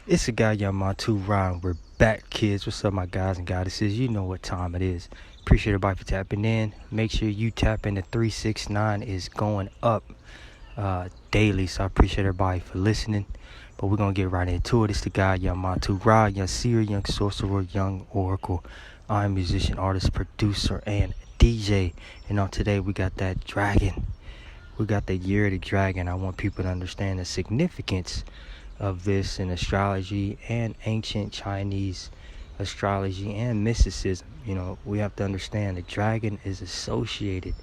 It's a guy, young Montu-Ra, and we're back, kids. What's up, my guys and goddesses? You know what time it is. Appreciate everybody for tapping in. Make sure you tap in. The 369 is going up daily, so I appreciate everybody for listening. But we're going to get right into it. It's the guy, young Montu-Ra, young seer, young sorcerer, young oracle. I'm a musician, artist, producer, and DJ. And on today, we got that dragon. We got the year of the dragon. I want people to understand the significance of this in astrology and ancient Chinese astrology and mysticism. We have to understand the dragon is associated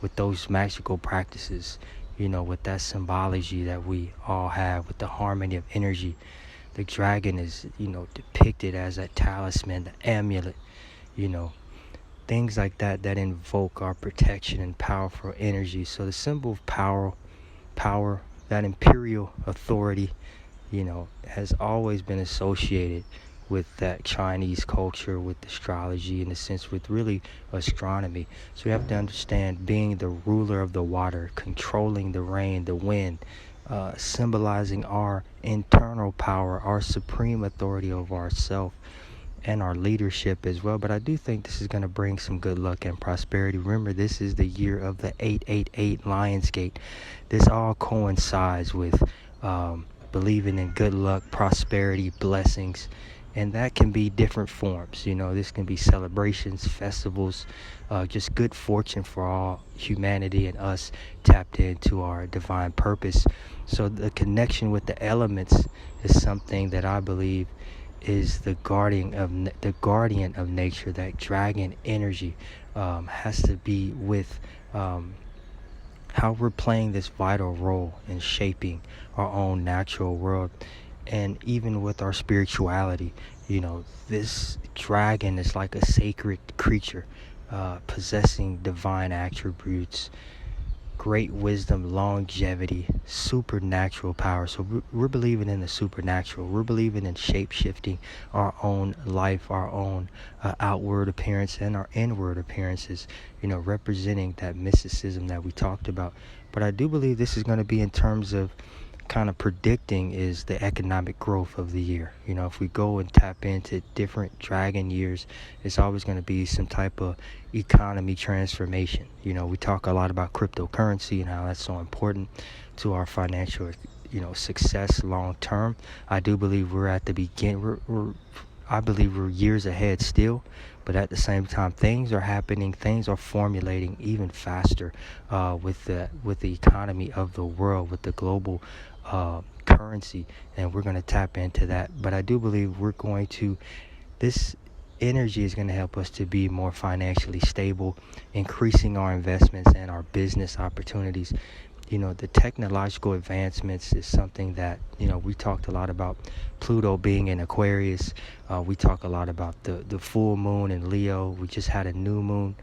with those magical practices, with that symbology that we all have, with the harmony of energy. The dragon is, depicted as a talisman, the amulet, you know, things like that invoke our protection and powerful energy. So the symbol of power, that imperial authority, has always been associated with that Chinese culture, with astrology, in a sense, with really astronomy. So you have to understand being the ruler of the water, controlling the rain, the wind, symbolizing our internal power, our supreme authority over ourselves and our leadership as well. But I do think this is going to bring some good luck and prosperity. Remember, this is the year of the 888 Lionsgate. This all coincides with believing in good luck, prosperity, blessings, and that can be different forms. This can be celebrations, festivals, just good fortune for all humanity and us tapped into our divine purpose. So the connection with the elements is something that I believe is the guardian of nature. That dragon energy has to be with how we're playing this vital role in shaping our own natural world, and even with our spirituality. This dragon is like a sacred creature, possessing divine attributes, great wisdom, longevity, supernatural power. So we're believing in the supernatural. We're believing in shape-shifting our own life, our own outward appearance and our inward appearances, representing that mysticism that we talked about. But I do believe this is going to be in terms of kind of predicting is the economic growth of the year. If we go and tap into different dragon years, it's always going to be some type of economy transformation. We talk a lot about cryptocurrency and how that's so important to our financial, success long term. I do believe we're at the beginning. I believe we're years ahead still, but at the same time, things are happening. Things are formulating even faster with the economy of the world, with the global currency, and we're going to tap into that. But I do believe this energy is going to help us to be more financially stable, increasing our investments and our business opportunities. The technological advancements is something that, we talked a lot about Pluto being in Aquarius. We talk a lot about the full moon in Leo. We just had a new moon.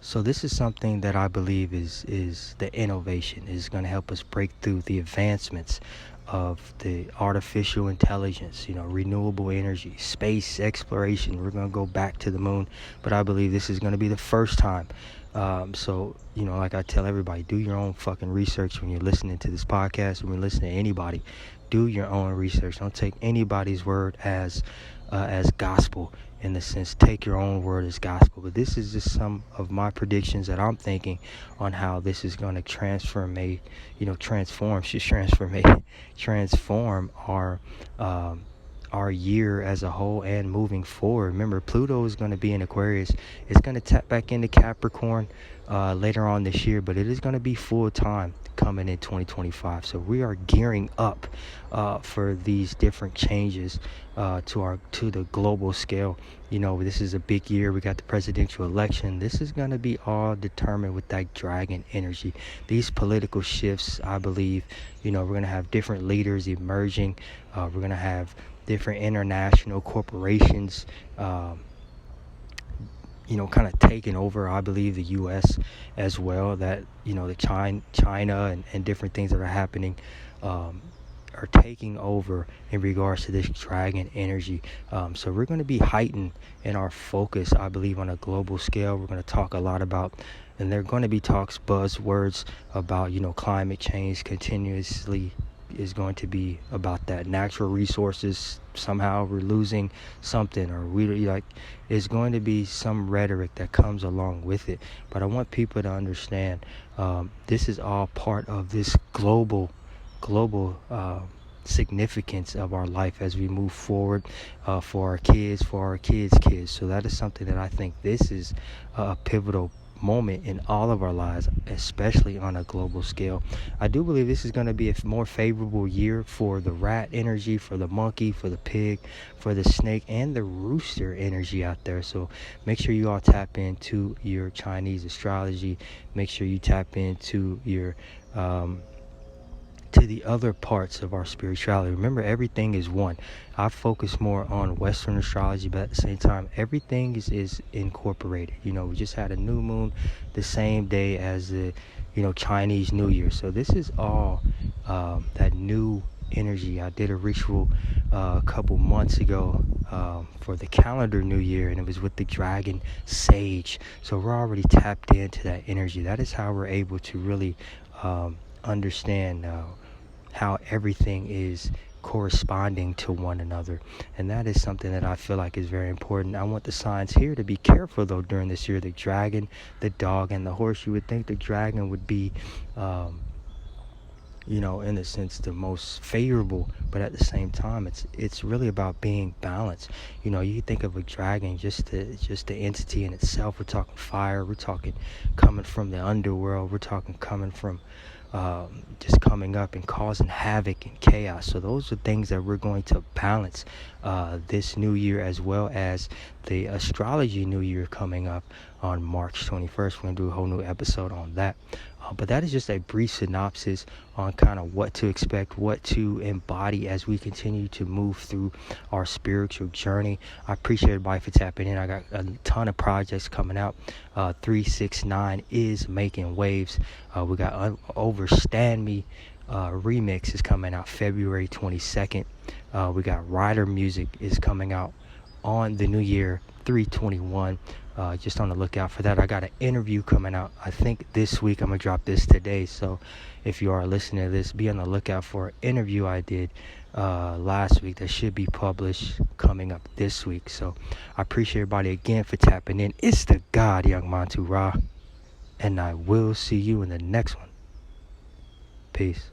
So this is something that I believe is the innovation, is going to help us break through the advancements of the artificial intelligence, renewable energy, space exploration. We're going to go back to the moon, but I believe this is going to be the first time. So, like I tell everybody, do your own fucking research when you're listening to this podcast, when you're listening to anybody. Do your own research. Don't take anybody's word as gospel. In the sense, take your own word as gospel. But this is just some of my predictions that I'm thinking on how this is going to transform our year as a whole and moving forward. Remember, Pluto is going to be in Aquarius. It's going to tap back into Capricorn later on this year, but it is going to be full time coming in 2025. So we are gearing up for these different changes to the global scale. This is a big year. We got the presidential election. This is going to be all determined with that dragon energy. These political shifts, I believe, we're going to have different leaders emerging. We're going to have different international corporations kind of taking over, I believe, the U.S. as well. That, the China and different things that are happening are taking over in regards to this dragon energy. So we're going to be heightened in our focus, I believe, on a global scale. We're going to talk a lot about, and there are going to be buzzwords about, climate change continuously is going to be about that. Natural resources, somehow we're losing something, or we like, it's going to be some rhetoric that comes along with it. But I want people to understand, this is all part of this global significance of our life as we move forward, for our kids, for our kids' kids. So that is something that I think this is a pivotal moment in all of our lives, especially on a global scale. I do believe this is going to be a more favorable year for the rat energy, for the monkey, for the pig, for the snake, and the rooster energy out there. So make sure you all tap into your Chinese astrology. Make sure you tap into your to the other parts of our spirituality. Remember, everything is one. I focus more on Western astrology, but at the same time, everything is incorporated. We just had a new moon the same day as the Chinese New Year. So this is all that new energy. I did a ritual a couple months ago for the calendar New Year, and it was with the dragon sage. So we're already tapped into that energy. That is how we're able to really understand how everything is corresponding to one another. And that is something that I feel like is very important. I want the signs here to be careful though during this year. The dragon, the dog, and the horse. You would think the dragon would be in a sense the most favorable, but at the same time it's really about being balanced. You think of a dragon, just the entity in itself. We're talking fire, we're talking coming from the underworld, we're talking coming from just coming up and causing havoc and chaos. So those are things that we're going to balance this new year, as well as the astrology new year coming up on March 21st. We're going to do a whole new episode on that. But that is just a brief synopsis on kind of what to expect, what to embody as we continue to move through our spiritual journey. I appreciate everybody for tapping in. I got a ton of projects coming out. 369 is making waves. We got Overstand Me remix is coming out February 22nd. We got Rider Music is coming out on the new year, 321. Just on the lookout for that. I got an interview coming out, I think this week. I'm gonna drop this today, so if you are listening to this, be on the lookout for an interview I did last week that should be published coming up this week. So I appreciate everybody again for tapping in. It's the God Young Montu-Ra, and I will see you in the next one. Peace.